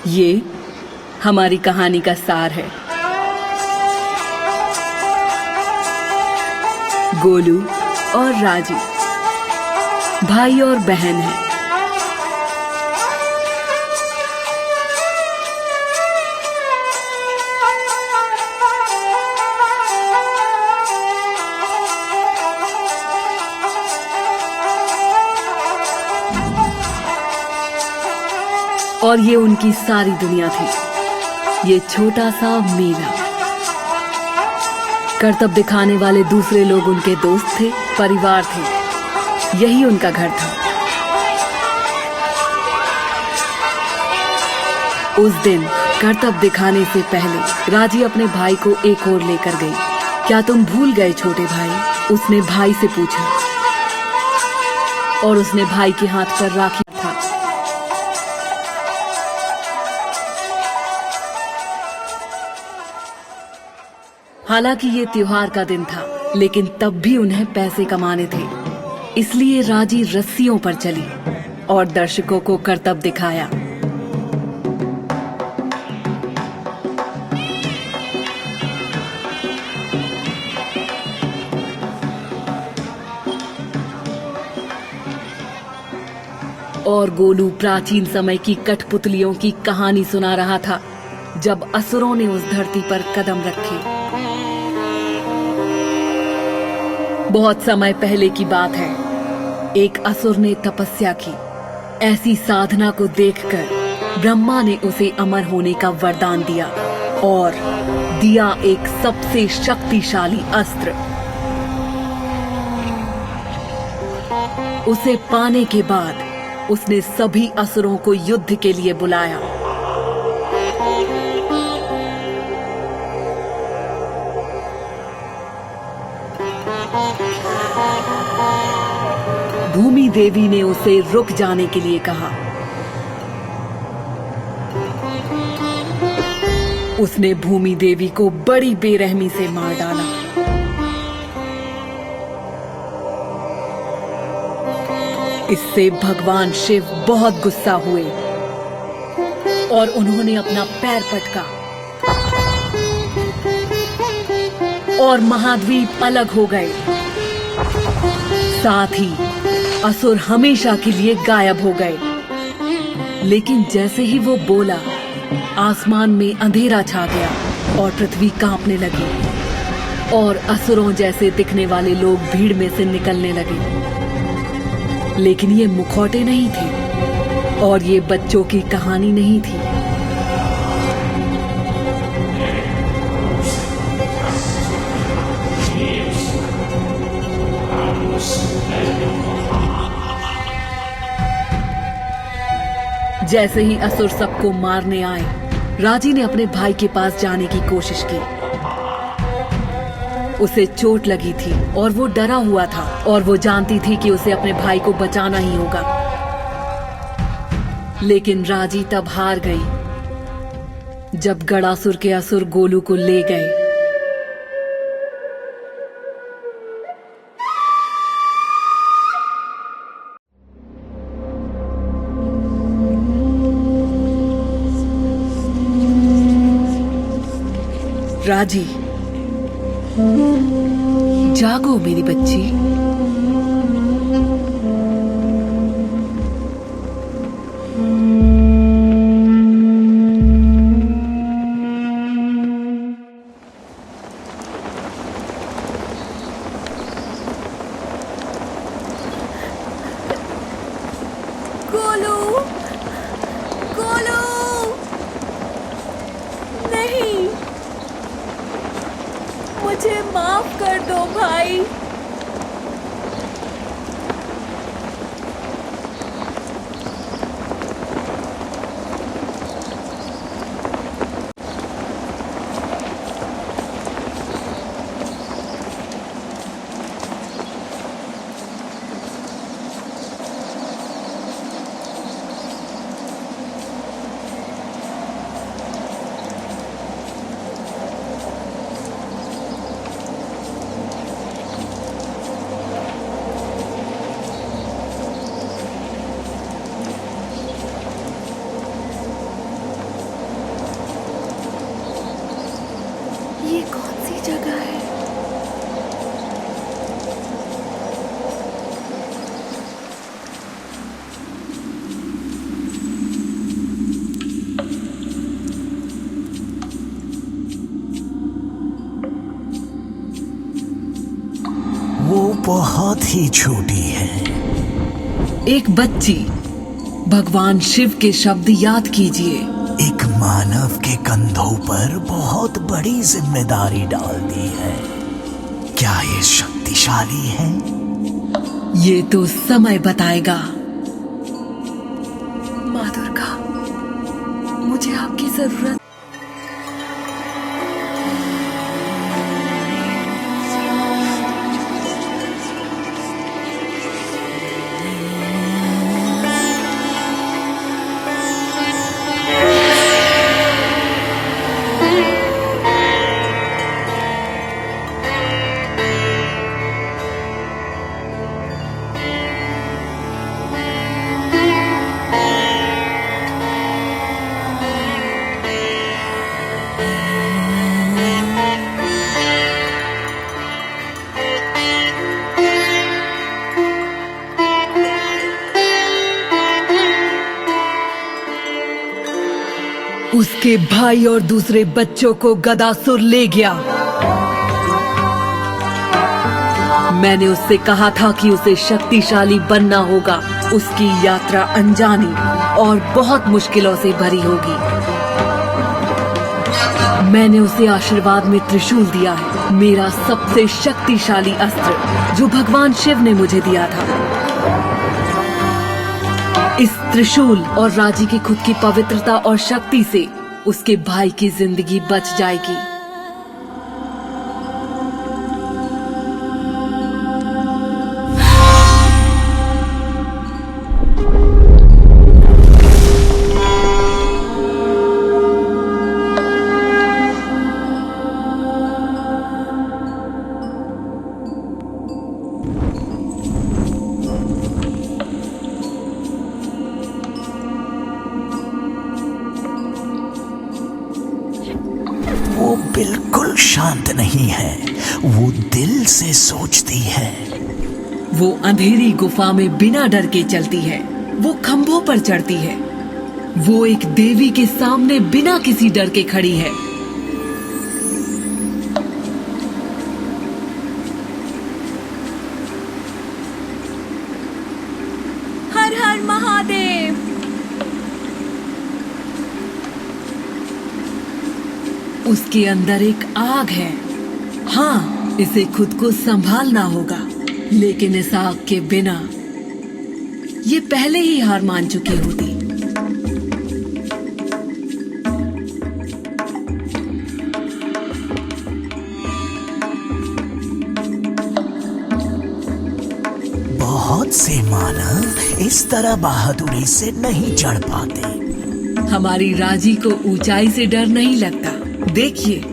ये हमारी कहानी का सार है। गोलू और राजी भाई और बहन हैं। और ये उनकी सारी दुनिया थी, ये छोटा सा मेला। करतब दिखाने वाले दूसरे लोग उनके दोस्त थे, परिवार थे, यही उनका घर था। उस दिन करतब दिखाने से पहले राजी अपने भाई को एक ओर लेकर गई। क्या तुम भूल गए छोटे भाई? उसने भाई से पूछा और उसने भाई के हाथ पर राखी था। हालांकि ये त्योहार का दिन था, लेकिन तब भी उन्हें पैसे कमाने थे, इसलिए राजी रस्सियों पर चली और दर्शकों को करतब दिखाया। और गोलू प्राचीन समय की कठपुतलियों की कहानी सुना रहा था, जब असुरों ने उस धरती पर कदम रखे। बहुत समय पहले की बात है। एक असुर ने तपस्या की। ऐसी साधना को देखकर ब्रह्मा ने उसे अमर होने का वरदान दिया और दिया एक सबसे शक्तिशाली अस्त्र। उसे पाने के बाद उसने सभी असुरों को युद्ध के लिए बुलाया। भूमि देवी ने उसे रुक जाने के लिए कहा। उसने भूमि देवी को बड़ी बेरहमी से मार डाला। इससे भगवान शिव बहुत गुस्सा हुए और उन्होंने अपना पैर पटका और महाद्वीप अलग हो गए। साथ ही असुर हमेशा के लिए गायब हो गए। लेकिन जैसे ही वो बोला, आसमान में अंधेरा छा गया और पृथ्वी कांपने लगी और असुरों जैसे दिखने वाले लोग भीड़ में से निकलने लगे। लेकिन ये मुखौटे नहीं थे और ये बच्चों की कहानी नहीं थी। जैसे ही असुर सबको मारने आए, राजी ने अपने भाई के पास जाने की कोशिश की। उसे चोट लगी थी और वो डरा हुआ था और वो जानती थी कि उसे अपने भाई को बचाना ही होगा। लेकिन राजी तब हार गई जब गड़ासुर के असुर गोलू को ले गए। राजी, जागो मेरी बच्ची। गोलू, गोलू, नहीं, मुझे माफ कर दो भाई। बहुत ही छोटी है। एक बच्ची, भगवान शिव के शब्द याद कीजिए। एक मानव के कंधों पर बहुत बड़ी जिम्मेदारी डाल दी है। क्या ये शक्तिशाली है? ये तो समय बताएगा। माँ दुर्गा, मुझे आपकी जरूरत। उसके भाई और दूसरे बच्चों को गदासुर ले गया। मैंने उससे कहा था कि उसे शक्तिशाली बनना होगा। उसकी यात्रा अनजानी और बहुत मुश्किलों से भरी होगी। मैंने उसे आशीर्वाद में त्रिशूल दिया है, मेरा सबसे शक्तिशाली अस्त्र जो भगवान शिव ने मुझे दिया था। इस त्रिशूल और राजी की खुद की पवित्रता और शक्ति से उसके भाई की जिंदगी बच जाएगी। वो बिल्कुल शांत नहीं है। वो दिल से सोचती है। वो अंधेरी गुफा में बिना डर के चलती है। वो खंभों पर चढ़ती है। वो एक देवी के सामने बिना किसी डर के खड़ी है। हर हर महादेव। उसके अंदर एक आग है। हाँ, इसे खुद को संभालना होगा, लेकिन इस आग के बिना ये पहले ही हार मान चुकी होती। बहुत से मानव इस तरह बहादुरी से नहीं चढ़ पाते। हमारी राजी को ऊंचाई से डर नहीं लगता। देखिए,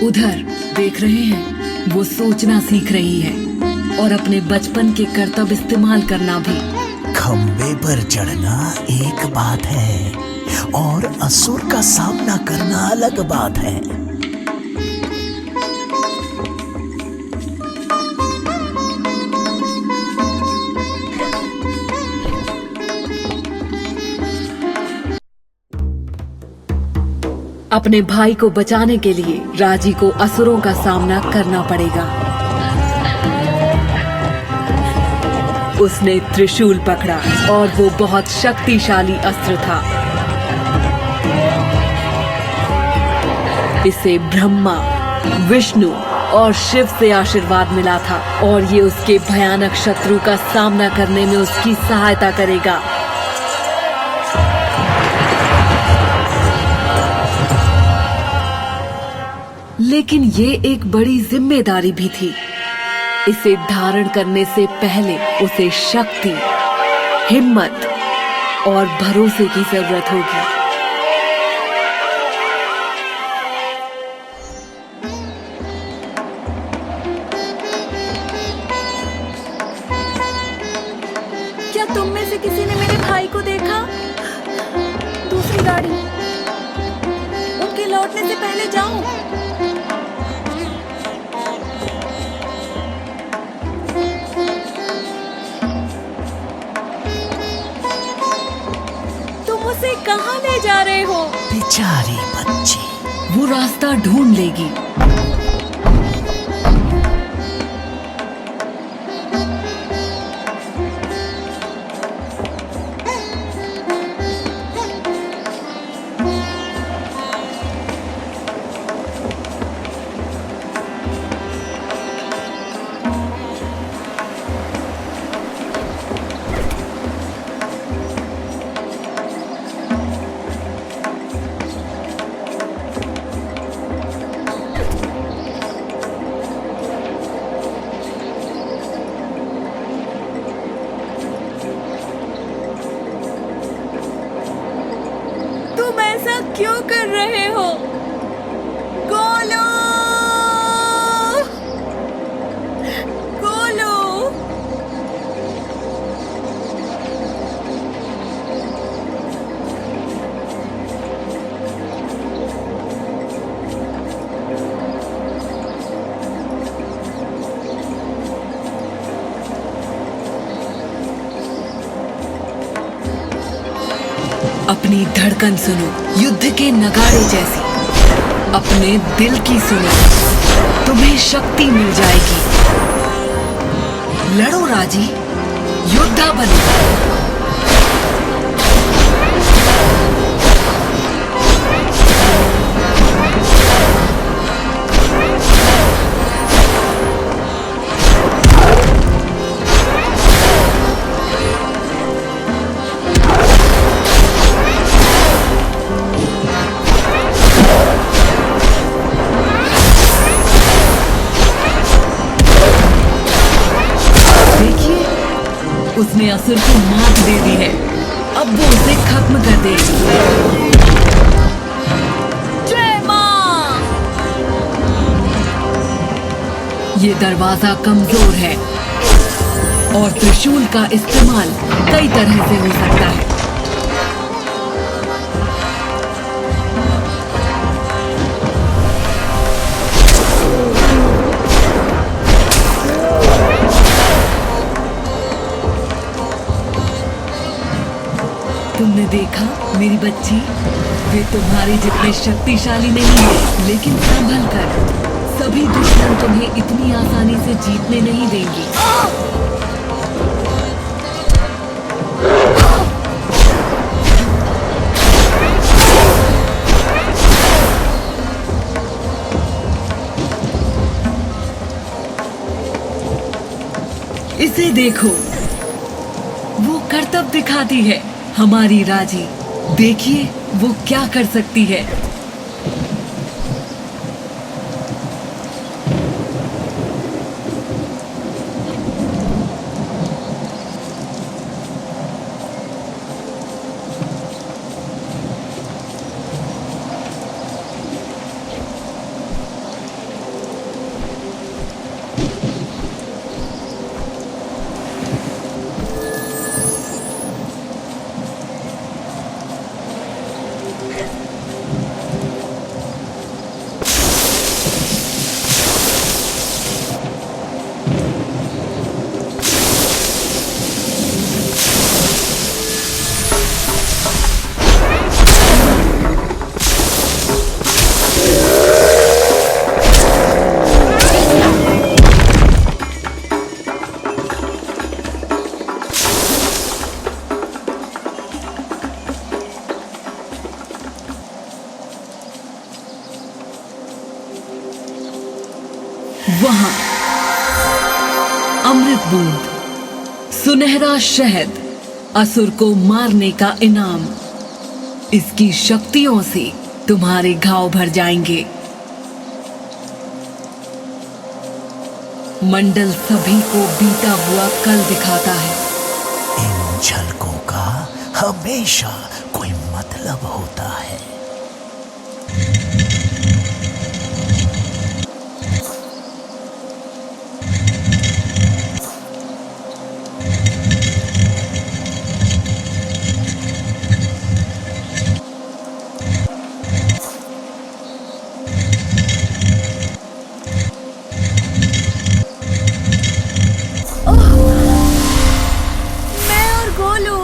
उधर देख रहे हैं, वो सोचना सीख रही है और अपने बचपन के कर्तव्य इस्तेमाल करना भी। खंबे पर चढ़ना एक बात है और असुर का सामना करना अलग बात है। अपने भाई को बचाने के लिए राजी को असुरों का सामना करना पड़ेगा। उसने त्रिशूल पकड़ा और वो बहुत शक्तिशाली अस्त्र था। इसे ब्रह्मा, विष्णु और शिव से आशीर्वाद मिला था और ये उसके भयानक शत्रु का सामना करने में उसकी सहायता करेगा। लेकिन ये एक बड़ी जिम्मेदारी भी थी। इसे धारण करने से पहले उसे शक्ति, हिम्मत और भरोसे की जरूरत होगी। क्या तुम में से किसी ने मेरे भाई को देखा? दूसरी गाड़ी, उनके लौटने से पहले जाऊं। तुम उसे कहाँ ले जा रहे हो? बेचारी बच्ची, वो रास्ता ढूंढ लेगी। तुम ऐसा क्यों कर रहे हो? गोलू! गोलू! अपनी धड़कन सुनो, युद्ध के नगाड़े जैसी। अपने दिल की सुनो, तुम्हें शक्ति मिल जाएगी। लड़ो राजी, योद्धा बनो। उसने असुर को मात दे दी है, अब वो उसे खत्म कर देगी। जय मां! ये दरवाजा कमजोर है और त्रिशूल का इस्तेमाल कई तरह से हो सकता है। तुमने देखा मेरी बच्ची, वे तुम्हारी जितने शक्तिशाली नहीं है, लेकिन संभल कर। सभी दुश्मन तुम्हें इतनी आसानी से जीतने नहीं देंगे। इसे देखो, वो करतब दिखाती है। हमारी राजी, देखिए वो क्या कर सकती है। वहां अमृत बूंद, सुनहरा शहद, असुर को मारने का इनाम। इसकी शक्तियों से तुम्हारे घाव भर जाएंगे। मंडल सभी को बीता हुआ कल दिखाता है। इन झलकों का हमेशा कोई मतलब होता है। मैं और गोलू।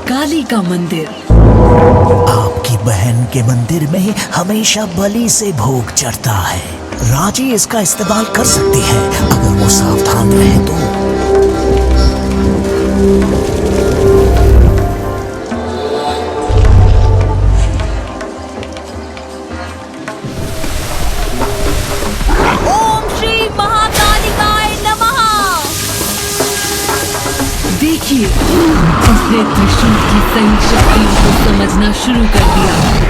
काली का मंदिर। आपकी बहन के मंदिर में हमेशा बलि से भोग चढ़ता है। राजी इसका इस्तेमाल कर सकती है अगर वो सावधान रहे तो। ओम श्री महाकालिकाय नमः। देखिए, उसने त्रिशूल की सही शक्ति को समझना शुरू कर दिया।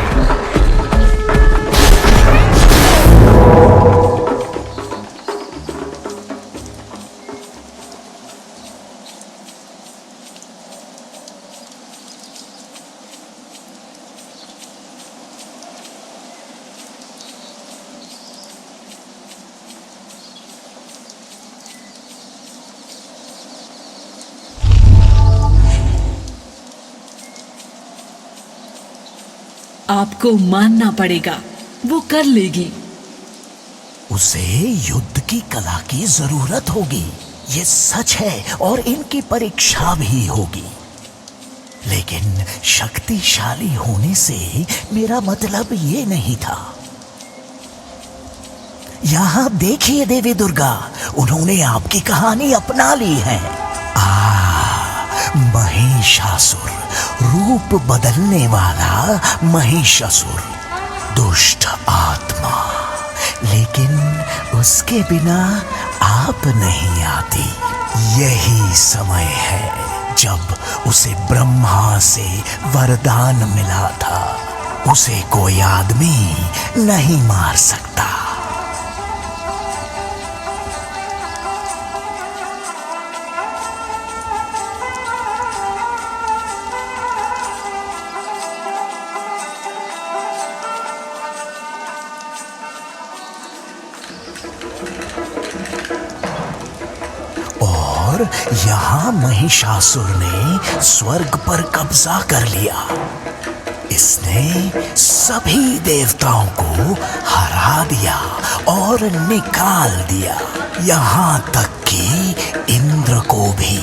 आपको मानना पड़ेगा, वो कर लेगी। उसे युद्ध की कला की जरूरत होगी, ये सच है, और इनकी परीक्षा भी होगी। लेकिन शक्तिशाली होने से मेरा मतलब ये नहीं था। यहां देखिए देवी दुर्गा, उन्होंने आपकी कहानी अपना ली है। महिषासुर, रूप बदलने वाला महिषासुर, दुष्ट आत्मा। लेकिन उसके बिना आप नहीं आती। यही समय है जब उसे ब्रह्मा से वरदान मिला था। उसे कोई आदमी नहीं मार सकता। और यहाँ महिषासुर ने स्वर्ग पर कब्जा कर लिया। इसने सभी देवताओं को हरा दिया और निकाल दिया, यहाँ तक कि इंद्र को भी।